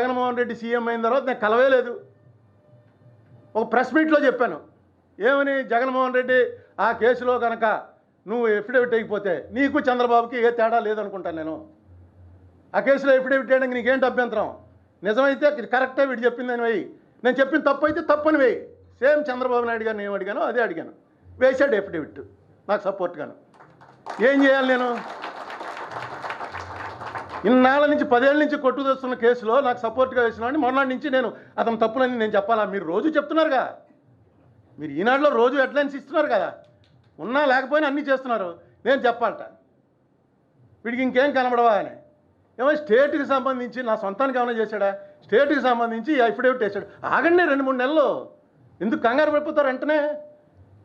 Jaganmohan Reddy CM అయిన తర్వాత నేను కలవేలేదు. ఒక ప్రెస్ మీట్లో చెప్పాను ఏమని, జగన్మోహన్ రెడ్డి ఆ కేసులో కనుక నువ్వు ఎఫిడవిట్ అయిపోతే నీకు చంద్రబాబుకి ఏ తేడా లేదనుకుంటాను. నేను ఆ కేసులో ఎఫిడవిట్ చేయడానికి నీకేంటి అభ్యంతరం? నిజమైతే కరెక్టే వీడు చెప్పిందని వేయి, నేను చెప్పిన తప్పు అయితే తప్పని వేయి. సేమ్ చంద్రబాబు నాయుడు గారిని ఏం అడిగానో అదే అడిగాను, వేసాడు ఎఫిడవిట్ నాకు సపోర్ట్గాను. ఏం చేయాలి నేను? ఇన్నాళ్ళ నుంచి 10 ఏళ్ళ నుంచి కొట్టుదొస్తున్న కేసులో నాకు సపోర్ట్గా వేసినామని మొన్నటి నుంచి నేను అతను తప్పులని నేను చెప్పాలా? మీరు రోజు చెప్తున్నారుగా, మీరు ఈనాడులో రోజు హెడ్లైన్స్ ఇస్తున్నారు కదా, ఉన్నా లేకపోయినా అన్నీ చేస్తున్నారు. నేను చెప్పాలట వీడికి ఇంకేం కనబడవా అని. ఏమో స్టేట్కి సంబంధించి నా సొంతానికి ఏమైనా చేశాడా? స్టేట్కి సంబంధించి అఫిడవిట్ వేసాడు. ఆగండి 2-3 నెలలు, ఎందుకు కంగారు పడిపోతారు వెంటనే?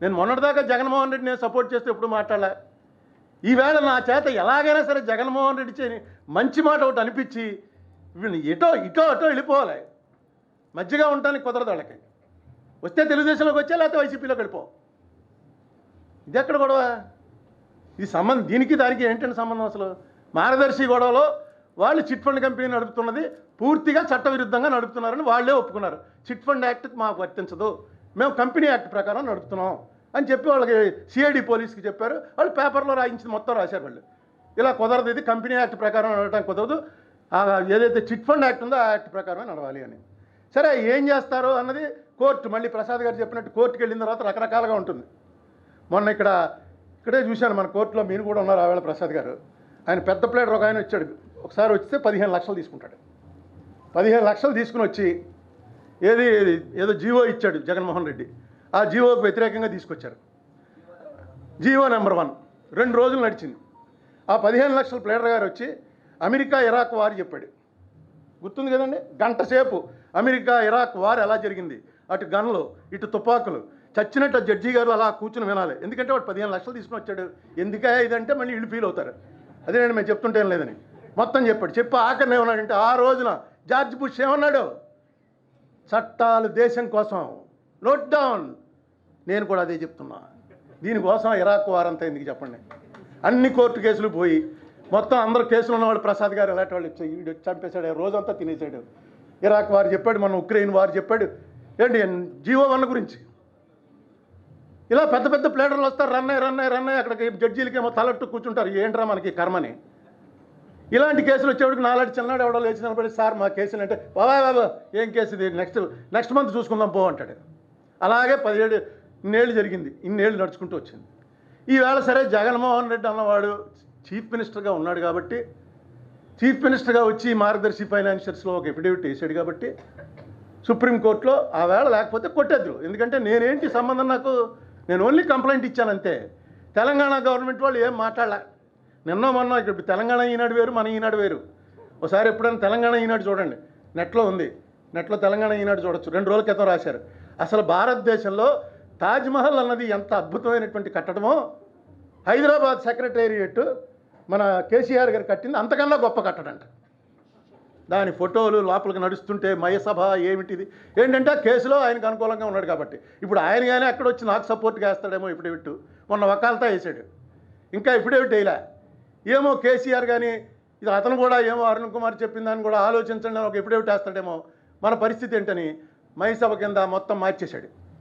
నేను మొన్నటిదాకా జగన్మోహన్ రెడ్డి నేను సపోర్ట్ చేస్తే ఎప్పుడు మాట్లాడలే. ఈవేళ నా చేత ఎలాగైనా సరే జగన్మోహన్ రెడ్డి చేయని మంచి మాట ఒకటి అనిపించి ఇటో వెళ్ళిపోవాలి. మధ్యగా ఉండటానికి కుదరదు వాళ్ళకి. వస్తే తెలుగుదేశంలోకి వచ్చా, లేకపోతే వైసీపీలోకి వెళ్ళిపో. ఇది ఎక్కడ గొడవ? ఈ సంబంధం దీనికి దానికి ఏంటంటే సంబంధం అసలు? మార్గదర్శి గొడవలో వాళ్ళు చిట్ ఫండ్ కంపెనీ నడుపుతున్నది పూర్తిగా చట్టవిరుద్ధంగా నడుపుతున్నారని వాళ్ళే ఒప్పుకున్నారు. చిట్ ఫండ్ యాక్ట్ మాకు వర్తించదు, మేము కంపెనీ యాక్ట్ ప్రకారం నడుపుతున్నాం అని చెప్పి వాళ్ళకి సిఐడి పోలీస్కి చెప్పారు. వాళ్ళు పేపర్లో రాయించింది మొత్తం రాశారు. వాళ్ళు ఇలా కుదరదు, ఇది కంపెనీ యాక్ట్ ప్రకారం నడవడానికి కుదరదు, ఏదైతే చిట్ ఫండ్ యాక్ట్ ఉందో ఆ యాక్ట్ ప్రకారమే నడవాలి అని. సరే ఏం చేస్తారో అన్నది కోర్టు, మళ్ళీ ప్రసాద్ గారు చెప్పినట్టు కోర్టుకి వెళ్ళిన తర్వాత రకరకాలుగా ఉంటుంది. మొన్న ఇక్కడే చూశాను మన కోర్టులో, మీరు కూడా ఉన్నారు ఆవేళ ప్రసాద్ గారు. ఆయన పెద్ద ప్లేడర్ ఒక ఆయన వచ్చాడు, ఒకసారి వస్తే 15 లక్షలు తీసుకుంటాడు. 15 లక్షలు తీసుకుని వచ్చి ఏదో జీవో ఇచ్చాడు జగన్మోహన్ రెడ్డి, ఆ జీవోకి వ్యతిరేకంగా తీసుకొచ్చారు. జీవో నెంబర్ 1 2 రోజులు నడిచింది. ఆ 15 లక్షల ప్లేడర్ గారు వచ్చి అమెరికా ఇరాక్ వార్ చెప్పాడు. గుర్తుంది కదండి, గంట సేపు అమెరికా ఇరాక్ వార్ ఎలా జరిగింది, అటు గన్లు ఇటు తుపాకులు, చచ్చినట్టు జడ్జి గారు అలా కూర్చుని వినాలి. ఎందుకంటే వాడు 15 లక్షలు తీసుకుని వచ్చాడు. ఎందుకే ఇదంటే మళ్ళీ వీళ్ళు ఫీల్ అవుతారు. అదే నేను మేము చెప్తుంటేం లేదని మొత్తం చెప్పాడు. చెప్పి ఆఖరిని ఏమన్నాడంటే, ఆ రోజున జార్జ్ బుష్ ఏమన్నాడు, చట్టాలు దేశం కోసం, నోట్ డౌన్. నేను కూడా అదే చెప్తున్నా. దీనికోసం ఇరాక్ వారంతా ఎందుకు చెప్పండి? అన్ని కోర్టు కేసులు పోయి మొత్తం అందరు కేసులు ఉన్నవాళ్ళు ప్రసాద్ గారు ఎలాంటి వాళ్ళు వీడు చంపేశాడు, రోజంతా తినేసాడు. ఇరాక్ వారు చెప్పాడు, మన ఉక్రెయిన్ వారు చెప్పాడు, ఏంటి జీవో 1 గురించి. ఇలా పెద్ద పెద్ద ప్లేడర్లు వస్తారు, రన్నయ్య అక్కడికి జడ్జీలకేమో తలట్టు కూర్చుంటారు. ఏంట్రా మనకి కర్మని. ఇలాంటి కేసులు వచ్చేవాడికి నాలాంటి చిన్ననాడు ఎవడో లేచి నిలబడి, సార్ మా కేసులు అంటే, బాబా ఏం కేసు ఇది, నెక్స్ట్ మంత్ చూసుకుందాం పో అంటాడు. అలాగే 17 ఇన్నేళ్ళు జరిగింది, ఇన్నేళ్ళు నడుచుకుంటూ వచ్చింది. ఈవేళ సరే జగన్మోహన్ రెడ్డి అన్నవాడు చీఫ్ మినిస్టర్గా ఉన్నాడు కాబట్టి, చీఫ్ మినిస్టర్గా వచ్చి మార్గదర్శి ఫైనాన్షియల్స్లో ఒక ఎఫిడవిట్ వేసాడు కాబట్టి సుప్రీంకోర్టులో ఆ వేళ లేకపోతే కొట్టేద్దరు. ఎందుకంటే నేనేంటి సంబంధం నాకు? నేను ఓన్లీ కంప్లైంట్ ఇచ్చాను అంతే. తెలంగాణ గవర్నమెంట్ వాళ్ళు ఏం మాట్లాడలే. మొన్న ఇక్కడ తెలంగాణ ఈనాడు వేరు, మన ఈనాడు వేరు. ఒకసారి ఎప్పుడైనా తెలంగాణ ఈనాడు చూడండి, నెట్లో ఉంది, నెట్లో తెలంగాణ ఈనాడు చూడొచ్చు. 2 రోజుల క్రితం రాశారు, అసలు భారతదేశంలో తాజ్మహల్ అన్నది ఎంత అద్భుతమైనటువంటి కట్టడమో, హైదరాబాద్ సెక్రటేరియట్ మన కేసీఆర్ గారు కట్టింది అంతకన్నా గొప్ప కట్టడంట. దాని ఫోటోలు లోపలికి నడుస్తుంటే మయసభ ఏమిటిది ఏంటంటే కేసులో ఆయనకు అనుకూలంగా ఉన్నాడు కాబట్టి. ఇప్పుడు ఆయన కానీ అక్కడ వచ్చి నాకు సపోర్ట్గా వేస్తాడేమో ఎఫిడవిట్. మొన్న వకాలతా వేసాడు, ఇంకా ఎఫిడవిట్ వేయలే. ఏమో కేసీఆర్ కానీ ఇది అతను కూడా ఏమో అరుణ్ కుమార్ చెప్పిన దాన్ని కూడా ఆలోచించండి అని ఒక ఎఫిడవిట్ వేస్తాడేమో. మన పరిస్థితి ఏంటని మయసభ కింద మొత్తం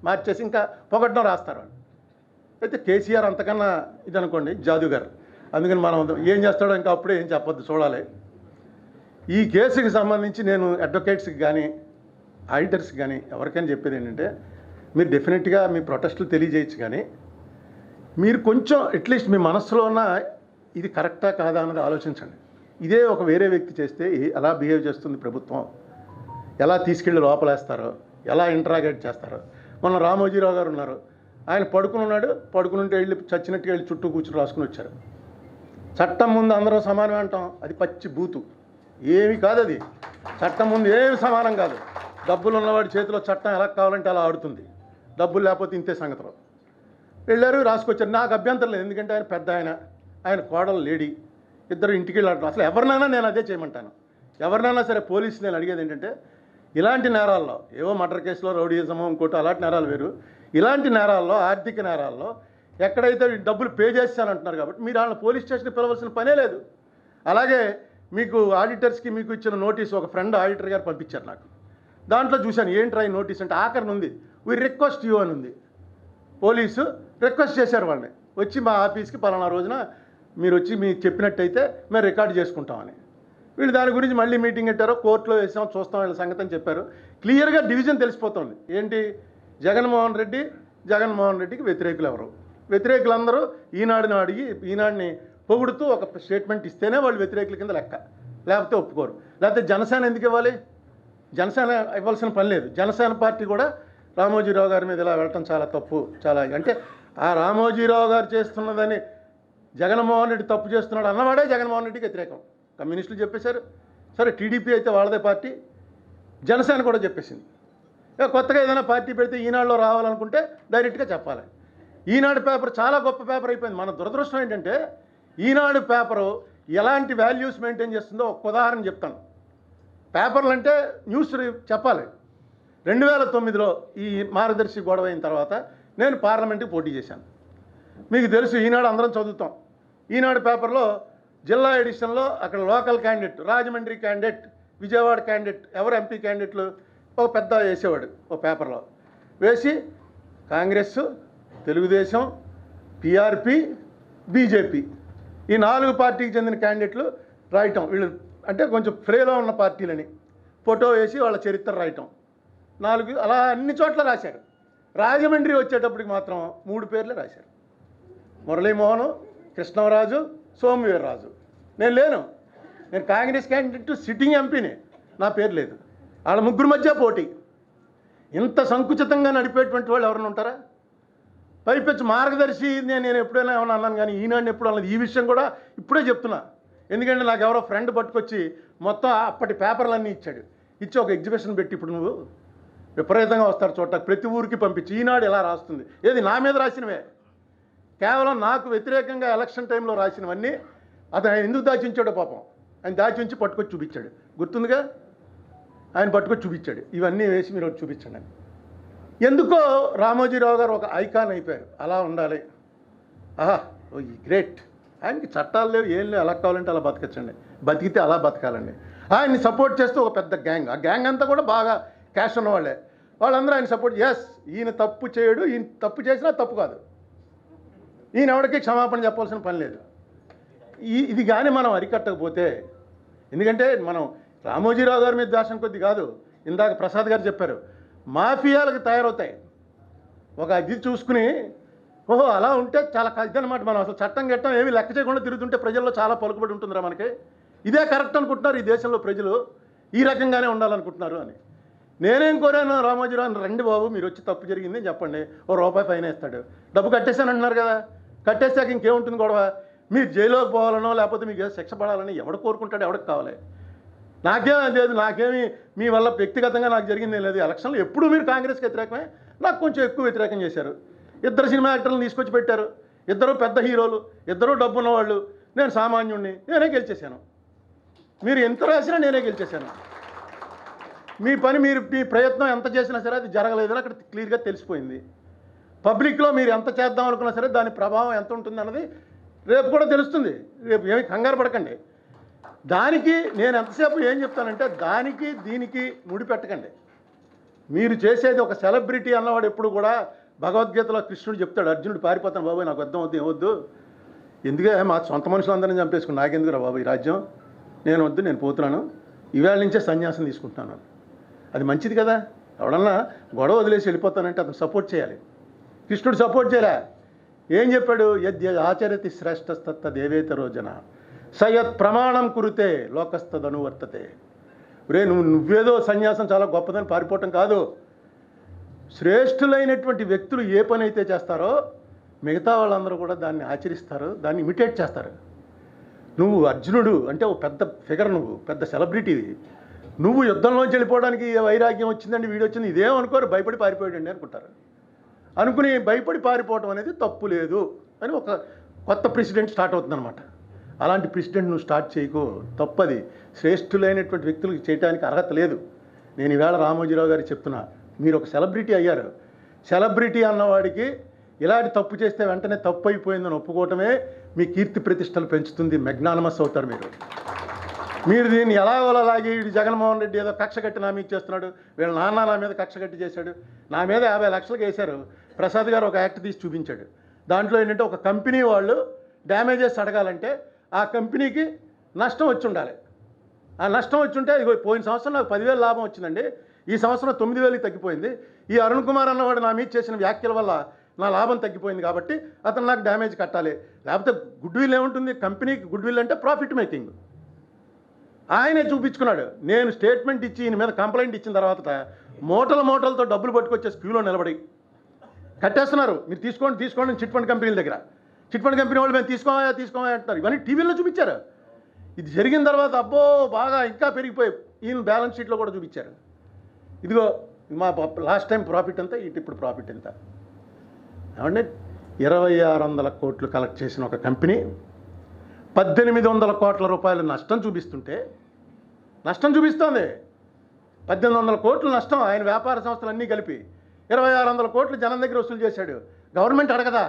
మార్చేసి ఇంకా పొగడ్డం రాస్తారు. అయితే కేసీఆర్ అంతకన్నా ఇది అనుకోండి జాదుగారు. అందుకని మనం ఏం చేస్తాడో ఇంకా అప్పుడే ఏం చెప్పొద్దు, చూడాలి. ఈ కేసుకి సంబంధించి నేను అడ్వకేట్స్కి కానీ ఆడిటర్స్కి కానీ ఎవరికైనా చెప్పేది ఏంటంటే, మీరు డెఫినెట్గా మీ ప్రొటెస్టులు తెలియజేయచ్చు, కానీ మీరు కొంచెం అట్లీస్ట్ మీ మనస్సులో ఉన్న ఇది కరెక్టా కాదా అన్నది ఆలోచించండి. ఇదే ఒక వేరే వ్యక్తి చేస్తే ఎలా బిహేవ్ చేస్తుంది ప్రభుత్వం, ఎలా తీసుకెళ్ళి లోపలేస్తారో, ఎలా ఇంటరాగేట్ చేస్తారో. మొన్న రామోజీరావు గారు ఉన్నారు, ఆయన పడుకునుంటే వెళ్ళి చచ్చినట్టుగా వెళ్ళి చుట్టూ కూర్చుని రాసుకుని వచ్చారు. చట్టం ముందు అందరూ సమానమే అంటాం, అది పచ్చి బూతు. ఏమి కాదు అది, చట్టం ముందు ఏమి సమానం కాదు. డబ్బులు ఉన్నవాడి చేతిలో చట్టం ఎలా కావాలంటే అలా ఆడుతుంది, డబ్బులు లేకపోతే ఇంతే సంగతిలో. వెళ్ళారు, రాసుకొచ్చారు. నాకు అభ్యంతరం లేదు, ఎందుకంటే ఆయన పెద్ద ఆయన కోడలు లేడీ, ఇద్దరు ఇంటికి వెళ్ళారు. అసలు ఎవరినైనా నేను అదే చేయమంటాను. ఎవరినైనా సరే పోలీసు నేను అడిగేది ఏంటంటే, ఇలాంటి నేరాల్లో ఏవో మర్డర్ కేసులో రౌడీజమో ఇంకోటి అలాంటి నేరాలు వేరు, ఇలాంటి నేరాల్లో ఆర్థిక నేరాల్లో ఎక్కడైతే డబ్బులు పే చేస్తానంటున్నారు కాబట్టి మీరు వాళ్ళని పోలీస్ స్టేషన్కి పిలవాల్సిన పనే లేదు. అలాగే మీకు ఆడిటర్స్కి మీకు ఇచ్చిన నోటీస్ ఒక ఫ్రెండ్ ఆడిటర్ గారు పంపించారు నాకు. దాంట్లో చూశాను ఏంట్రా ఈ నోటీస్ అంటే ఆఖరిని ఉంది వీ రిక్వెస్ట్ యూ అని ఉంది. పోలీసు రిక్వెస్ట్ చేశారు వాళ్ళని, వచ్చి మా ఆఫీస్కి పలానా రోజున మీరు వచ్చి మీకు చెప్పినట్టయితే మేము రికార్డు చేసుకుంటామని. వీళ్ళు దాని గురించి మళ్ళీ మీటింగ్ పెట్టారు, కోర్టులో వేసాం చూస్తాం వీళ్ళ సంగతి అని చెప్పారు. క్లియర్గా డివిజన్ తెలిసిపోతుంది. ఏంటి, జగన్మోహన్ రెడ్డికి వ్యతిరేకులు ఎవరు, వ్యతిరేకులందరూ ఈనాడుని అడిగి ఈనాడుని పొగుడుతూ ఒక స్టేట్మెంట్ ఇస్తేనే వాళ్ళు వ్యతిరేకుల కింద లెక్క, లేకపోతే ఒప్పుకోరు. లేకపోతే జనసేన ఎందుకు ఇవ్వాలి, జనసేన ఇవ్వాల్సిన పని లేదు. జనసేన పార్టీ కూడా రామోజీరావు గారి మీద ఇలా వెళ్ళటం చాలా తప్పు. చాలా అంటే ఆ రామోజీరావు గారు చేస్తున్నదని జగన్మోహన్ రెడ్డి తప్పు చేస్తున్నాడు అన్నవాడే జగన్మోహన్ రెడ్డికి వ్యతిరేకం. కమ్యూనిస్టులు చెప్పేశారు, సరే టీడీపీ అయితే వాళ్ళదే పార్టీ, జనసేన కూడా చెప్పేసింది. ఇక కొత్తగా ఏదైనా పార్టీ పెడితే ఈనాడులో రావాలనుకుంటే డైరెక్ట్గా చెప్పాలి. ఈనాడు పేపర్ చాలా గొప్ప పేపర్ అయిపోయింది. మన దురదృష్టం ఏంటంటే ఈనాడు పేపరు ఎలాంటి వాల్యూస్ మెయింటైన్ చేస్తుందో ఒక ఉదాహరణ చెప్తాను. పేపర్లు అంటే న్యూస్ చెప్పాలి. 2009లో ఈ మార్గదర్శి గొడవ అయిన తర్వాత నేను పార్లమెంట్కి పోటీ చేశాను. మీకు తెలుసు, ఈనాడు అందరం చదువుతాం. ఈనాడు పేపర్లో జిల్లా ఎడిషన్లో అక్కడ local candidate, Rajahmundry candidate, Vijayawada candidate, ఎవరు ఎంపీ క్యాండిడేట్లు ఒక పెద్ద వేసేవాడు ఒక పేపర్లో వేసి కాంగ్రెస్, తెలుగుదేశం, పిఆర్పి, బీజేపీ ఈ 4 పార్టీకి చెందిన క్యాండిడేట్లు రాయటం. వీళ్ళు అంటే కొంచెం ఫ్రేలో ఉన్న పార్టీలని ఫోటో వేసి వాళ్ళ చరిత్ర రాయటం. 4 అలా అన్ని చోట్ల రాశారు. రాజమండ్రి వచ్చేటప్పటికి మాత్రం 3 పేర్లే రాశారు, మురళీమోహన్, కృష్ణరాజు, సోమవీర్రాజు. నేను లేను, నేను కాంగ్రెస్ క్యాండిడేట్, సిట్టింగ్ ఎంపీని, నా పేరు లేదు. వాళ్ళ 3 మధ్య పోటీ. ఇంత సంకుచితంగా నడిపేటువంటి వాళ్ళు ఎవరైనా ఉంటారా? పైపెచ్చు మార్గదర్శి నేను ఎప్పుడైనా ఏమన్నా అన్నాను, కానీ ఈనాడిని ఎప్పుడు అన్నది. ఈ విషయం కూడా ఇప్పుడే చెప్తున్నా, ఎందుకంటే నాకు ఎవరో ఫ్రెండ్ పట్టుకొచ్చి మొత్తం అప్పటి పేపర్లన్నీ ఇచ్చాడు. ఇచ్చి ఒక ఎగ్జిబిషన్ పెట్టి ఇప్పుడు నువ్వు విపరీతంగా వస్తారు చూడటానికి, ప్రతి ఊరికి పంపించి ఈనాడు ఎలా రాస్తుంది, ఏది నా మీద రాసినవే, కేవలం నాకు వ్యతిరేకంగా ఎలక్షన్ టైంలో రాసినవన్నీ అతను ఆయన ఎందుకు దాచి ఉంచాడో పాపం, ఆయన దాచి ఉంచి పట్టుకొచ్చి చూపించాడు. గుర్తుందిగా, ఆయన పట్టుకొచ్చి చూపించాడు. ఇవన్నీ వేసి మీరు చూపించండి అని. ఎందుకో రామోజీరావు గారు ఒక ఐకాన్ అయిపోయారు. అలా ఉండాలి, ఆహా ఓ ఈ గ్రేట్, ఆయనకి చట్టాలు లేవు, ఏం లేవు, ఎలా కావాలంటే అలా బతకచ్చండి, బతికితే అలా బతకాలండి. ఆయన్ని సపోర్ట్ చేస్తూ ఒక పెద్ద గ్యాంగ్, ఆ గ్యాంగ్ అంతా కూడా బాగా క్యాష్ ఉన్నవాళ్ళే. వాళ్ళందరూ ఆయన సపోర్ట్, ఎస్ ఈయన తప్పు చేయడు, ఈయన తప్పు చేసినా తప్పు కాదు, ఈయన ఎవరికి క్షమాపణ చెప్పాల్సిన పని లేదు. ఇది కానీ మనం అరికట్టకపోతే, ఎందుకంటే మనం రామోజీరావు గారి మీద దాశం కొద్ది కాదు, ఇందాక ప్రసాద్ గారు చెప్పారు, మాఫియాలకు తయారవుతాయి. ఒక అది చూసుకుని ఓహో అలా ఉంటే చాలా ఇదనమాట. మనం అసలు చట్టం గట్టం ఏమీ లెక్క చేయకుండా తిరుగుతుంటే ప్రజల్లో చాలా పలుకుబడి ఉంటుందిరా మనకి. ఇదే కరెక్ట్ అనుకుంటున్నారు ఈ దేశంలో ప్రజలు, ఈ రకంగానే ఉండాలనుకుంటున్నారు అని. నేనేం కోరాను రామోజీరావు, రండి బాబు మీరు వచ్చి తప్పు జరిగింది అని చెప్పండి, ₹1 ఫైన్ వేస్తాడు. డబ్బు కట్టేశాను అంటున్నారు కదా, కట్టేసాక ఇంకేముంటుంది గొడవ? మీరు జైల్లోకి పోవాలనో లేకపోతే మీకు ఏదో శిక్ష పడాలని ఎవడు కోరుకుంటాడు, ఎవడికి కావాలి? నాకేం లేదు, నాకేమీ మీ వల్ల వ్యక్తిగతంగా నాకు జరిగింది లేదు. ఎలక్షన్లో ఎప్పుడు మీరు కాంగ్రెస్కి వ్యతిరేకమే, నాకు కొంచెం ఎక్కువ వ్యతిరేకం చేశారు. 2 సినిమా యాక్టర్లను తీసుకొచ్చి పెట్టారు, 2 పెద్ద హీరోలు, 2 డబ్బు ఉన్నవాళ్ళు, నేను సామాన్యుడిని, నేనే గెలిచేశాను. మీరు ఎంత రాసినా నేనే గెలిచేశాను. మీ పని మీరు మీ ప్రయత్నం ఎంత చేసినా సరే అది జరగలేదని అక్కడ క్లియర్గా తెలిసిపోయింది. పబ్లిక్లో మీరు ఎంత చేద్దాం అనుకున్నా సరే దాని ప్రభావం ఎంత ఉంటుంది అన్నది రేపు కూడా తెలుస్తుంది. రేపు ఏమి కంగారు పడకండి. దానికి నేను ఎంతసేపు ఏం చెప్తానంటే, దానికి దీనికి ముడిపెట్టకండి. మీరు చేసేది ఒక సెలబ్రిటీ అన్నవాడు ఎప్పుడు కూడా, భగవద్గీతలో కృష్ణుడు చెప్తాడు, అర్జునుడు పారిపోతాను బాబు నాకు అర్థం వద్దు, ఏమొద్దు, ఎందుకే మా సొంత మనుషులందరినీ చంపేసుకుని నాకెందుకు రా బాబు ఈ రాజ్యం, నేను వద్దు, నేను పోతున్నాను, ఈవేళ నుంచే సన్యాసం తీసుకుంటున్నాను. అది మంచిది కదా. ఎవడన్నా గొడవ వదిలేసి వెళ్ళిపోతానంటే అతను సపోర్ట్ చేయాలి. కృష్ణుడు సపోర్ట్ చేయలే. ఏం చెప్పాడు? యద్య ఆచరతి శ్రేష్టస్తత్త దేవేతరో జన సయత్ ప్రమాణం కురితే లోకస్తదనువర్తతే. రే నువ్వేదో సన్యాసం చాలా గొప్పదని పారిపోవటం కాదు. శ్రేష్ఠులైనటువంటి వ్యక్తులు ఏ పని అయితే చేస్తారో మిగతా వాళ్ళందరూ కూడా దాన్ని ఆచరిస్తారు, దాన్ని ఇమిటేట్ చేస్తారు. నువ్వు అర్జునుడు అంటే ఒక పెద్ద ఫిగర్, నువ్వు పెద్ద సెలబ్రిటీవి, నువ్వు యుద్ధంలోంచి వెళ్ళిపోవడానికి వైరాగ్యం వచ్చిందండి, వీడు వచ్చింది, ఇదేమనుకోరు, భయపడి పారిపోయాడండి అనుకుంటారు. అనుకుని భయపడి పారిపోవటం అనేది తప్పు లేదు అని ఒక కొత్త ప్రెసిడెంట్ స్టార్ట్ అవుతుందన్నమాట. అలాంటి ప్రెసిడెంట్ నువ్వు స్టార్ట్ చేయకో, తప్పది. శ్రేష్ఠులైనటువంటి వ్యక్తులకు చేయడానికి అర్హత లేదు. నేను ఈవేళ రామోజీరావు గారికి చెప్తున్నా, మీరు ఒక సెలబ్రిటీ అయ్యారు. సెలబ్రిటీ అన్నవాడికి ఇలాంటి తప్పు చేస్తే వెంటనే తప్పు అయిపోయిందని ఒప్పుకోవటమే మీ కీర్తి ప్రతిష్టలు పెంచుతుంది. మెగ్నానమస్ అవుతారు మీరు. మీరు దీన్ని ఎలాగోలాగి వీడు జగన్మోహన్ రెడ్డి ఏదో కక్ష కట్టి నా మీద చేస్తున్నాడు, వీళ్ళ నాన్న నా మీద కక్ష కట్టి చేశాడు, నా మీద 50 లక్షలకు వేశారు. ప్రసాద్ గారు ఒక యాక్ట్ తీసి చూపించాడు. దాంట్లో ఏంటంటే ఒక కంపెనీ వాళ్ళు డ్యామేజెస్ అడగాలంటే ఆ కంపెనీకి నష్టం వచ్చి ఉండాలి. ఆ నష్టం వచ్చి ఉంటే ఇగో పోయిన సంవత్సరం నాకు 10,000 లాభం వచ్చిందండి, ఈ సంవత్సరం 9,000కి తగ్గిపోయింది. ఈ అరుణ్ కుమార్ అన్నవాడు నా మీద చేసిన వ్యాఖ్యల వల్ల నా లాభం తగ్గిపోయింది కాబట్టి అతను నాకు డ్యామేజ్ కట్టాలి. లేకపోతే గుడ్ విల్ ఏముంటుంది, కంపెనీకి గుడ్ విల్ అంటే ప్రాఫిట్ మేకింగ్. ఆయనే చూపించుకున్నాడు. నేను స్టేట్మెంట్ ఇచ్చి ఈయన మీద కంప్లైంట్ ఇచ్చిన తర్వాత మూటలతో డబ్బులు పట్టుకొచ్చే క్యూలో నిలబడి కట్టేస్తున్నారు. మీరు తీసుకోండి చిట్ ఫండ్ కంపెనీల దగ్గర. చిట్ ఫండ్ కంపెనీ వాళ్ళు మేము తీసుకోమా అంటున్నారు. ఇవన్నీ టీవీలో చూపించారు. ఇది జరిగిన తర్వాత అబ్బో బాగా ఇంకా పెరిగిపోయి ఈయన బ్యాలెన్స్ షీట్లో కూడా చూపించారు. ఇదిగో మా లాస్ట్ టైం ప్రాఫిట్ ఎంత, ఇప్పుడు ప్రాఫిట్ ఎంత. ఏమంటే 2,600 కోట్లు కలెక్ట్ చేసిన ఒక కంపెనీ 1,800 కోట్ల రూపాయలు నష్టం చూపిస్తోంది. 1,800 కోట్లు నష్టం ఆయన వ్యాపార సంస్థలు అన్నీ కలిపి 2,600 కోట్లు జనం దగ్గర వసూలు చేశాడు. గవర్నమెంట్ అడగదా?